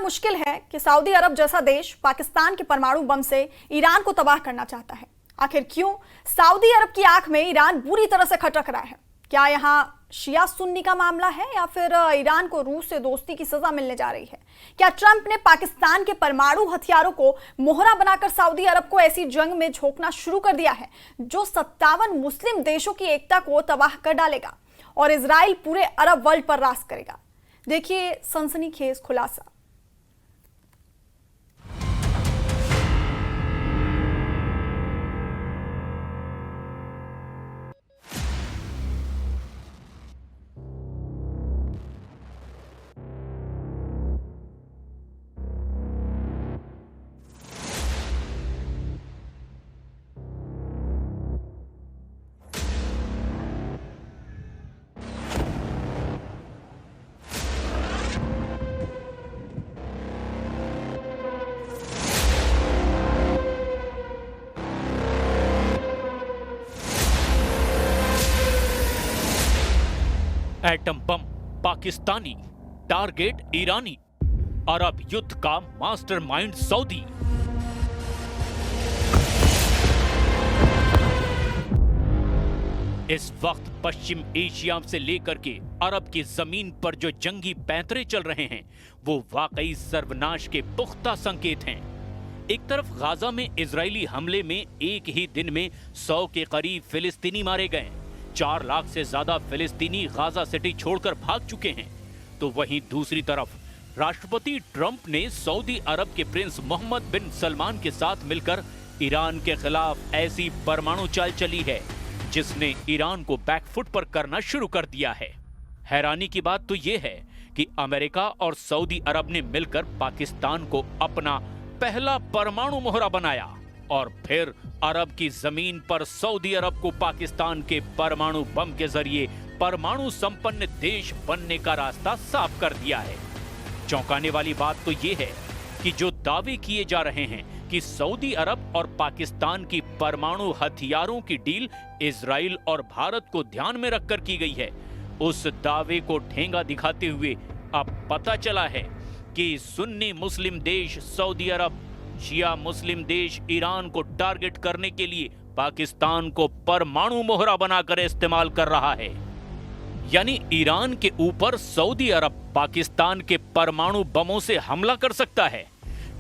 मुश्किल है कि सऊदी अरब जैसा देश पाकिस्तान के परमाणु बम से ईरान को तबाह करना चाहता है। आखिर क्यों सऊदी अरब की आंख में ईरान बुरी तरह से खटक रहा है? क्या यहाँ शिया सुन्नी का मामला है या फिर ईरान को रूस से दोस्ती की सजा मिलने जा रही है? क्या ट्रंप ने पाकिस्तान के परमाणु हथियारों को मोहरा बनाकर सऊदी अरब को ऐसी जंग में झोंकना शुरू कर दिया है जो 57 मुस्लिम देशों की एकता को तबाह कर डालेगा और इजराइल पूरे अरब वर्ल्ड पर राज करेगा? देखिए सनसनीखेज खुलासा। एटम बम पाकिस्तानी, टारगेट ईरानी, अरब युद्ध का मास्टरमाइंड सऊदी। इस वक्त पश्चिम एशिया से लेकर के अरब की जमीन पर जो जंगी पैंतरे चल रहे हैं वो वाकई सर्वनाश के पुख्ता संकेत हैं। एक तरफ गाजा में इजरायली हमले में एक ही दिन में 100 के करीब फिलिस्तीनी मारे गए, 4 लाख से ज्यादा फिलिस्तीनी गाजा सिटी छोड़कर भाग चुके हैं, तो वहीं दूसरी तरफ राष्ट्रपति ट्रंप ने सऊदी अरब के प्रिंस मोहम्मद बिन सलमान के साथ मिलकर ईरान के खिलाफ ऐसी परमाणु चाल चली है जिसने ईरान को बैकफुट पर करना शुरू कर दिया है। हैरानी की बात तो यह है कि अमेरिका और सऊदी अरब ने मिलकर पाकिस्तान को अपना पहला परमाणु मोहरा बनाया और फिर अरब की जमीन पर सऊदी अरब को पाकिस्तान के परमाणु बम के जरिए परमाणु संपन्न देश बनने का रास्ता साफ कर दिया है। चौंकाने वाली बात तो यह है कि जो दावे किए जा रहे हैं कि सऊदी अरब और पाकिस्तान की परमाणु हथियारों की डील इजराइल और भारत को ध्यान में रखकर की गई है, उस दावे को ठेंगा दिखाते हुए अब पता चला है कि सुन्नी मुस्लिम देश सऊदी अरब शिया मुस्लिम देश ईरान को टारगेट करने के लिए पाकिस्तान को परमाणु मोहरा बनाकर इस्तेमाल कर रहा है। यानी ईरान के ऊपर सऊदी अरब पाकिस्तान के परमाणु बमों से हमला कर सकता है,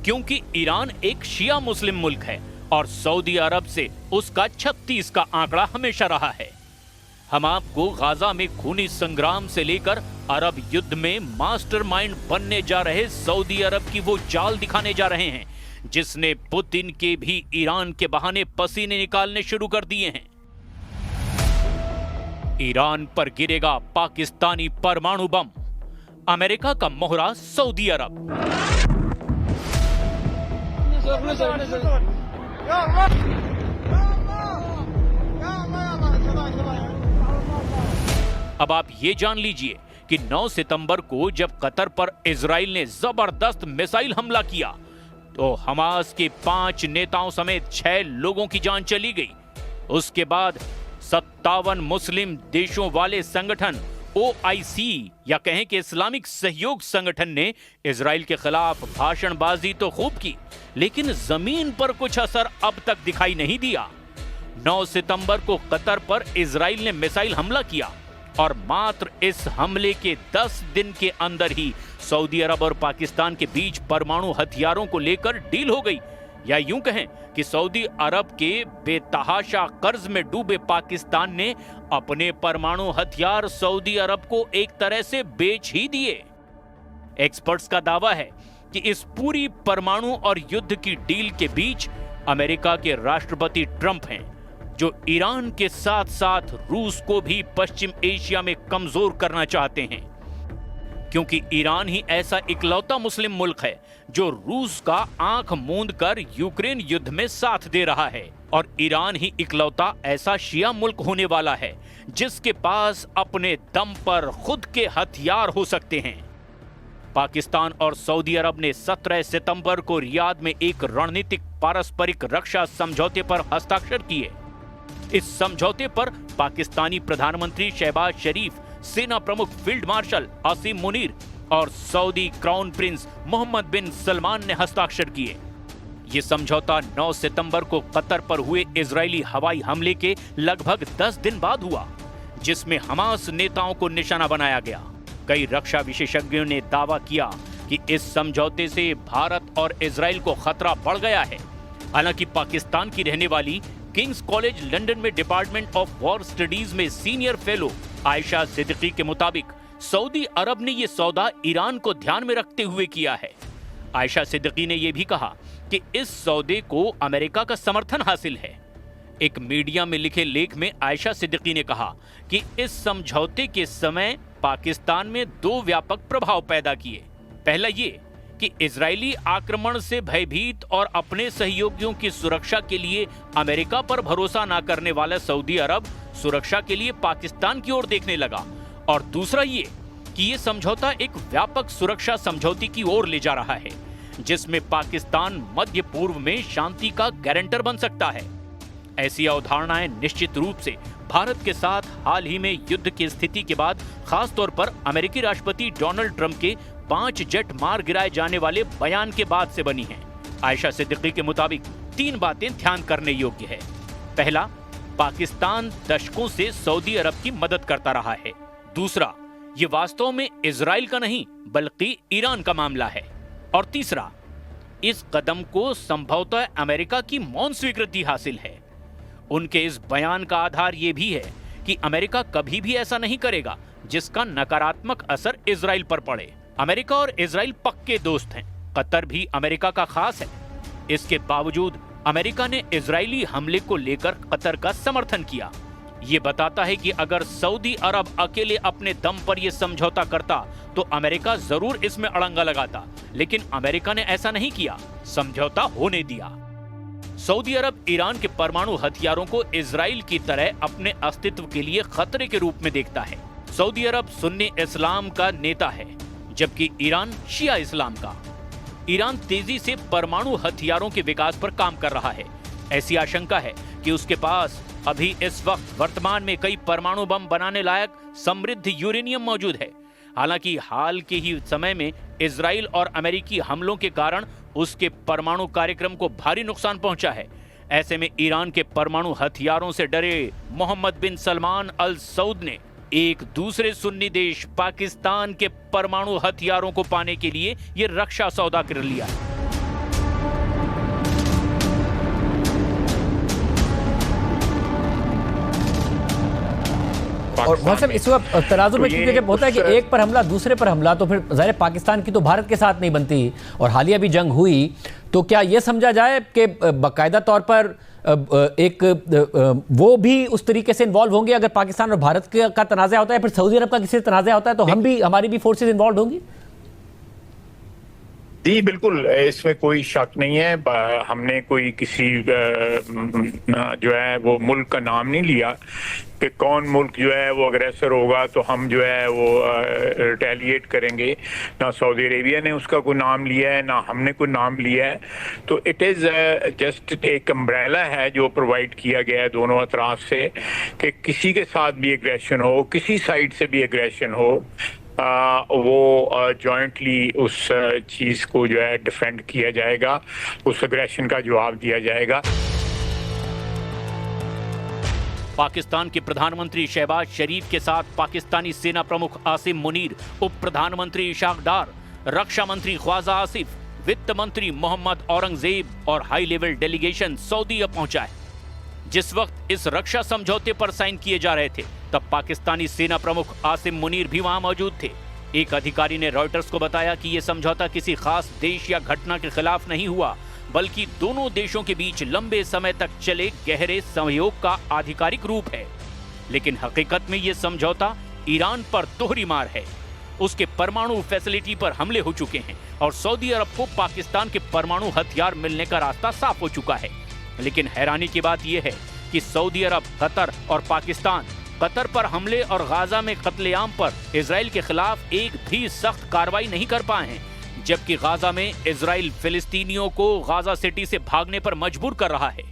क्योंकि ईरान एक शिया मुस्लिम मुल्क है और सऊदी अरब से उसका 36 का आंकड़ा हमेशा रहा है। हम आपको गाजा में खूनी संग्राम से लेकर अरब युद्ध में मास्टरमाइंड बनने जा रहे सऊदी अरब की वो चाल दिखाने जा रहे हैं जिसने पुतिन के भी ईरान के बहाने पसीने निकालने शुरू कर दिए हैं। ईरान पर गिरेगा पाकिस्तानी परमाणु बम, अमेरिका का मोहरा सऊदी अरब। अब आप ये जान लीजिए कि 9 सितंबर को जब कतर पर इजराइल ने जबरदस्त मिसाइल हमला किया तो हमास के 5 नेताओं समेत 6 लोगों की जान चली गई। उसके बाद 57 मुस्लिम देशों वाले संगठन OIC या कहें कि इस्लामिक सहयोग संगठन ने इजराइल के खिलाफ भाषणबाजी तो खूब की, लेकिन जमीन पर कुछ असर अब तक दिखाई नहीं दिया। 9 सितंबर को कतर पर इजराइल ने मिसाइल हमला किया और मात्र इस हमले के 10 दिन के अंदर ही सऊदी अरब और पाकिस्तान के बीच परमाणु हथियारों को लेकर डील हो गई, या यूं कहें कि सऊदी अरब के बेतहाशा कर्ज में डूबे पाकिस्तान ने अपने परमाणु हथियार सऊदी अरब को एक तरह से बेच ही दिए। एक्सपर्ट्स का दावा है कि इस पूरी परमाणु और युद्ध की डील के बीच अमेरिका के राष्ट्रपति ट्रंप हैं, जो ईरान के साथ साथ रूस को भी पश्चिम एशिया में कमजोर करना चाहते हैं, क्योंकि ईरान ही ऐसा इकलौता मुस्लिम मुल्क है जो रूस का आंख मूंद कर यूक्रेन युद्ध में साथ दे रहा है, और ईरान ही इकलौता ऐसा शिया मुल्क होने वाला है जिसके पास अपने दम पर खुद के हथियार हो सकते हैं। पाकिस्तान और सऊदी अरब ने 17 सितंबर को रियाद में एक रणनीतिक पारस्परिक रक्षा समझौते पर हस्ताक्षर किए। इस समझौते पर पाकिस्तानी प्रधानमंत्री शहबाज शरीफ, सेना प्रमुख फील्ड मार्शल आसिम मुनीर और सऊदी क्राउन प्रिंस मोहम्मद बिन सलमान ने हस्ताक्षर किए। ये समझौता 9 सितंबर को कतर पर हुए इजरायली हवाई हमले के लगभग 10 दिन बाद हुआ, जिसमें हमास नेताओं को निशाना बनाया गया। कई रक्षा विशेषज्ञों ने दावा किया कि इस समझौते से भारत और इजराइल को खतरा बढ़ गया है। हालांकि पाकिस्तान की रहने वाली किंग्स कॉलेज लंदन में डिपार्टमेंट ऑफ वॉर स्टडीज में सीनियर फेलो आयशा सिद्दीकी के मुताबिक सऊदी अरब ने यह सौदा ईरान को ध्यान में रखते हुए किया है। आयशा सिद्दीकी ने यह भी कहा कि इस सौदे को अमेरिका का समर्थन हासिल है। एक मीडिया में लिखे लेख में आयशा सिद्दीकी ने कहा कि इस समझौते के समय पाकिस्तान में 2 व्यापक प्रभाव पैदा किए। पहला ये कि इजरायली आक्रमण से भयभीत और अपने सहयोगियों की सुरक्षा के लिए अमेरिका पर भरोसा न करने वाला सऊदी अरब सुरक्षा के लिए पाकिस्तान की ओर देखने लगा, और दूसरा ये कि ये समझौता एक व्यापक सुरक्षा समझौते की ओर ले जा रहा है, जिसमें पाकिस्तान मध्य पूर्व में शांति का गारंटर बन सकता है। ऐसी अवधारणाएं निश्चित रूप से भारत के साथ हाल ही में युद्ध की स्थिति के बाद खास तौर पर अमेरिकी राष्ट्रपति डोनाल्ड ट्रंप के 5 जेट मार गिराए जाने वाले बयान के बाद से बनी हैं। आयशा सिद्दीकी के मुताबिक 3 बातें ध्यान करने योग्य है। पहला, पाकिस्तान दशकों से सऊदी अरब की मदद करता रहा है। दूसरा, ये वास्तव में इजराइल का नहीं बल्कि ईरान का मामला है। और तीसरा, इस कदम को संभवतः अमेरिका की मौन स्वीकृति हासिल है। उनके इस बयान का आधार यह भी है कि अमेरिका कभी भी ऐसा नहीं करेगा जिसका नकारात्मक असर इजराइल पर पड़े। अमेरिका और इजराइल पक्के दोस्त हैं। कतर भी अमेरिका का खास है। इसके बावजूद अमेरिका ने इजरायली हमले को लेकर कतर का समर्थन किया। ये बताता है कि अगर सऊदी अरब अकेले अपने दम पर यह समझौता करता तो अमेरिका जरूर इसमें अड़ंगा लगाता, लेकिन अमेरिका ने ऐसा नहीं किया, समझौता होने दिया। सऊदी अरब ईरान के परमाणु हथियारों को इजराइल की तरह अपने अस्तित्व के लिए खतरे के रूप में देखता है। सऊदी अरब सुन्नी इस्लाम का नेता है, जबकि ईरान शिया इस्लाम का। ईरान तेजी से परमाणु हथियारों के विकास पर काम कर रहा है। ऐसी आशंका है कि उसके पास अभी इस वक्त वर्तमान में कई परमाणु बम बनाने लायक समृद्ध यूरेनियम मौजूद है। हालांकि हाल के ही समय में इजराइल और अमेरिकी हमलों के कारण उसके परमाणु कार्यक्रम को भारी नुकसान पहुंचा है। ऐसे में ईरान के परमाणु हथियारों से डरे मोहम्मद बिन सलमान अल सऊद ने एक दूसरे सुन्नी देश पाकिस्तान के परमाणु हथियारों को पाने के लिए यह रक्षा सौदा कर लिया है। और मौसम इस वक्त तराजू में क्योंकि जब होता है कि एक पर हमला दूसरे पर हमला, तो फिर ज़ाहिर पाकिस्तान की तो भारत के साथ नहीं बनती, और हालिया भी जंग हुई, तो क्या ये समझा जाए कि बाकायदा तौर पर वो भी उस तरीके से इन्वॉल्व होंगे? अगर पाकिस्तान और भारत का तनाज़ा होता है, फिर सऊदी अरब का किसी से तनाज़ा होता है, तो हमारी भी फोर्सेज इन्वॉल्व होंगी? जी बिल्कुल, इसमें कोई शक नहीं है। हमने कोई किसी जो है वो मुल्क का नाम नहीं लिया कि कौन मुल्क जो है वो अग्रेसर होगा तो हम जो है वो रिटेलिएट करेंगे। ना सऊदी अरेबिया ने उसका कोई नाम लिया है, ना हमने कोई नाम लिया है। तो इट इज़ जस्ट एक अम्ब्रेला है जो प्रोवाइड किया गया है दोनों अतराफ से कि किसी के साथ भी एग्रेशन हो, किसी साइड से भी एग्रेशन हो, वो जॉइंटली उस चीज़ को जो है डिफेंड किया जाएगा, उस एग्रेशन का जवाब दिया जाएगा। पाकिस्तान के प्रधानमंत्री शहबाज शरीफ के साथ पाकिस्तानी सेना प्रमुख आसिम मुनीर, उप प्रधानमंत्री इशाक डार, रक्षा मंत्री ख्वाजा आसिफ, वित्त मंत्री मोहम्मद औरंगजेब और हाई लेवल डेलीगेशन सऊदी पहुंचा है। जिस वक्त इस रक्षा समझौते पर साइन किए जा रहे थे, तब पाकिस्तानी सेना प्रमुख आसिम मुनीर भी वहां मौजूद थे। एक अधिकारी ने रॉयटर्स को बताया कि यह समझौता किसी खास देश या घटना के खिलाफ नहीं हुआ, बल्कि दोनों देशों के बीच लंबे समय तक चले गहरे सहयोग का आधिकारिक रूप है। लेकिन हकीकत में यह समझौता ईरान पर दोहरी मार है। उसके परमाणु फैसिलिटी पर हमले हो चुके हैं और सऊदी अरब को पाकिस्तान के परमाणु हथियार मिलने का रास्ता साफ हो चुका है। लेकिन हैरानी की बात यह है कि सऊदी अरब, कतर और पाकिस्तान कतर पर हमले और गाजा में कत्लेआम पर इजराइल के खिलाफ एक भी सख्त कार्रवाई नहीं कर पाए हैं, जबकि गाजा में इजराइल फिलिस्तीनियों को गाजा सिटी से भागने पर मजबूर कर रहा है।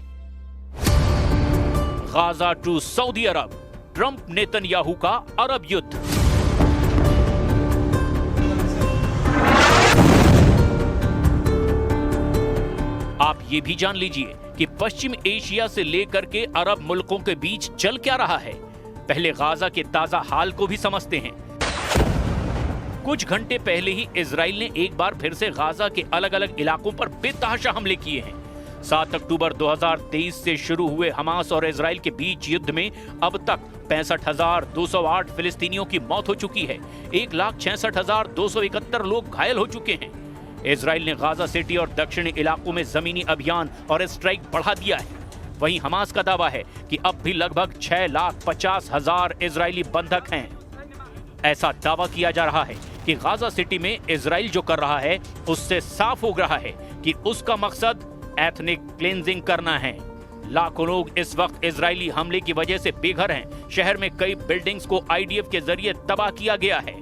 गाजा टू सऊदी अरब, ट्रंप नेतन्याहू का अरब युद्ध। ये भी जान लीजिए कि पश्चिम एशिया से लेकर के अरब मुल्कों के बीच चल क्या रहा है। पहले गाजा के ताजा हाल को भी समझते हैं। कुछ घंटे पहले ही इजराइल ने एक बार फिर से गाजा के अलग अलग इलाकों पर बेतहाशा हमले किए हैं। 7 अक्टूबर 2023 से शुरू हुए हमास और इजराइल के बीच युद्ध में अब तक 65,208 फिलिस्तीनियों की मौत हो चुकी है। 1,66,271 लोग घायल हो चुके हैं। इजराइल ने गाजा सिटी और दक्षिणी इलाकों में जमीनी अभियान और स्ट्राइक बढ़ा दिया है। वहीं हमास का दावा है कि अब भी लगभग 6,50,000 इजरायली बंधक हैं। ऐसा दावा किया जा रहा है कि गाजा सिटी में इजराइल जो कर रहा है उससे साफ हो रहा है कि उसका मकसद एथनिक क्लींजिंग करना है। लाखों लोग इस वक्त इजरायली हमले की वजह से बेघर हैं। शहर में कई बिल्डिंग्स को आईडीएफ के जरिए तबाह किया गया है।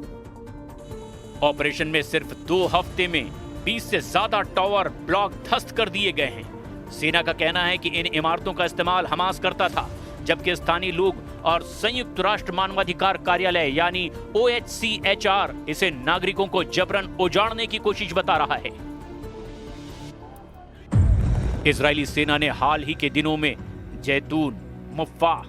ऑपरेशन में सिर्फ 2 हफ्ते में 20 से ज्यादा टावर ब्लॉक ध्वस्त कर दिए गए हैं। सेना का कहना है कि इन इमारतों का इस्तेमाल हमास करता था, जबकि स्थानीय लोग और संयुक्त राष्ट्र मानवाधिकार कार्यालय यानी OHCHR इसे नागरिकों को जबरन उजाड़ने की कोशिश बता रहा है। इजरायली सेना ने हाल ही के दिनों में जैतून, मुफ्फा,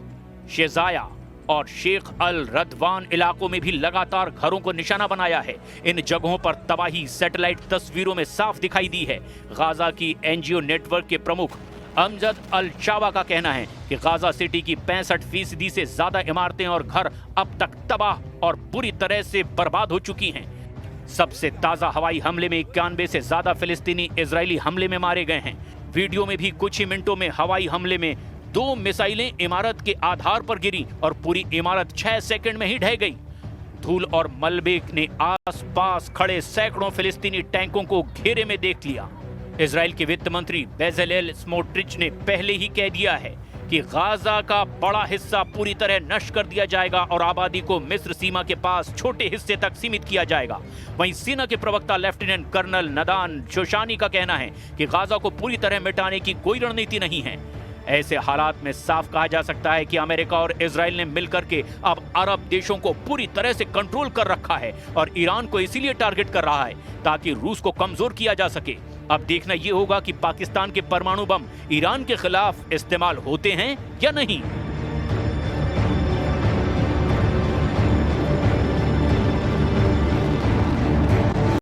शेजाया और शेख अल रदवान इलाकों में भी लगातार घरों को निशाना बनाया है। इन जगहों पर तबाही सैटेलाइट तस्वीरों में साफ दिखाई दी है। गाजा की एनजीओ नेटवर्क के प्रमुख अमजद अल शाबा का कहना है कि गाजा सिटी की 65% से ज्यादा इमारतें और घर अब तक तबाह और बुरी तरह से बर्बाद हो चुकी हैं। सबसे ताजा हवाई हमले में 91 से ज्यादा फिलिस्तीनी इजरायली हमले में मारे गए हैं। वीडियो में भी कुछ ही मिनटों में हवाई हमले में 2 मिसाइलें इमारत के आधार पर गिरी और पूरी इमारत 6 सेकंड में ही ढह गई। धूल और मलबे ने आसपास खड़े सैकड़ों फिलिस्तीनी टैंकों को घेरे में देख लिया। इजराइल के वित्त मंत्री बेज़लेल स्मोट्रिच ने पहले ही कह दिया है कि गाजा का बड़ा हिस्सा पूरी तरह नष्ट कर दिया जाएगा और आबादी को मिस्र सीमा के पास छोटे हिस्से तक सीमित किया जाएगा। वहीं सेना के प्रवक्ता लेफ्टिनेंट कर्नल नदान शोशानी का कहना है कि गाजा को पूरी तरह मिटाने की कोई रणनीति नहीं है। ऐसे हालात में साफ कहा जा सकता है कि अमेरिका और इजराइल ने मिलकर के अब अरब देशों को पूरी तरह से कंट्रोल कर रखा है और ईरान को इसीलिए टारगेट कर रहा है ताकि रूस को कमजोर किया जा सके। अब देखना यह होगा कि पाकिस्तान के परमाणु बम ईरान के खिलाफ इस्तेमाल होते हैं या नहीं।